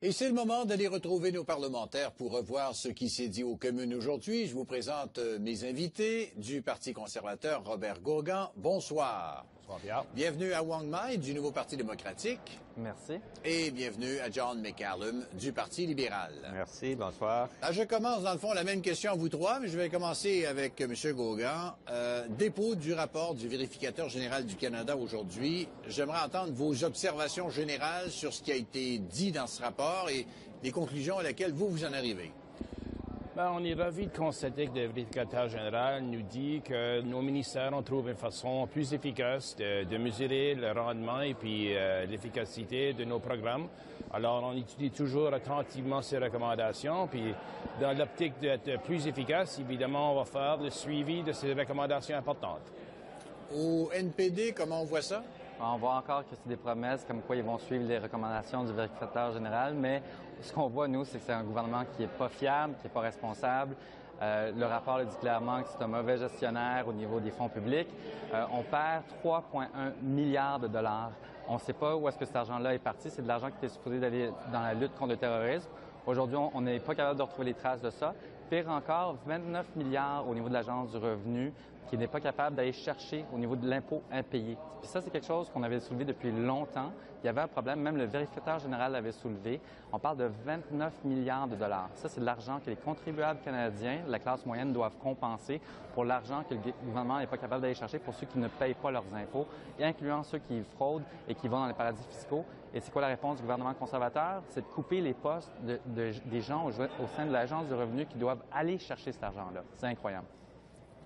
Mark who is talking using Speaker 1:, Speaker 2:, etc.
Speaker 1: Et c'est le moment d'aller retrouver nos parlementaires pour revoir ce qui s'est dit aux communes aujourd'hui. Je vous présente mes invités du Parti conservateur, Robert Gaughan. Bonsoir.
Speaker 2: Bonsoir, Pierre.
Speaker 1: Bienvenue à Wang Mai du Nouveau Parti démocratique.
Speaker 3: Merci.
Speaker 1: Et bienvenue à John McCallum du Parti libéral.
Speaker 2: Merci, bonsoir.
Speaker 1: Alors, je commence, dans le fond, la même question à vous trois, mais je vais commencer avec M. Gaughan. Dépôt du rapport du vérificateur général du Canada aujourd'hui. J'aimerais entendre vos observations générales sur ce qui a été dit dans ce rapport et les conclusions à laquelle vous en arrivez.
Speaker 2: Ben, on est ravis de constater que le vérificateur général nous dit que nos ministères ont trouvé une façon plus efficace de mesurer le rendement et puis l'efficacité de nos programmes. Alors, on étudie toujours attentivement ces recommandations, puis dans l'optique d'être plus efficace, évidemment, on va faire le suivi de ces recommandations importantes.
Speaker 1: Au NPD, comment on voit ça?
Speaker 3: On voit encore que c'est des promesses comme quoi ils vont suivre les recommandations du vérificateur général, mais ce qu'on voit, nous, c'est que c'est un gouvernement qui n'est pas fiable, qui n'est pas responsable. Le rapport le dit clairement que c'est un mauvais gestionnaire au niveau des fonds publics. On perd 3,1 milliards de dollars. On ne sait pas où est-ce que cet argent-là est parti. C'est de l'argent qui était supposé d'aller dans la lutte contre le terrorisme. Aujourd'hui, on n'est pas capable de retrouver les traces de ça. Pire encore, 29 milliards au niveau de l'Agence du revenu qui n'est pas capable d'aller chercher au niveau de l'impôt impayé. Puis ça, c'est quelque chose qu'on avait soulevé depuis longtemps. Il y avait un problème, même le vérificateur général l'avait soulevé. On parle de 29 milliards de dollars. Ça, c'est de l'argent que les contribuables canadiens, la classe moyenne, doivent compenser pour l'argent que le gouvernement n'est pas capable d'aller chercher pour ceux qui ne payent pas leurs impôts, et incluant ceux qui fraudent et qui vont dans les paradis fiscaux. Et c'est quoi la réponse du gouvernement conservateur? C'est de couper les postes des gens au sein de l'Agence du revenu qui doivent aller chercher cet argent-là. C'est incroyable.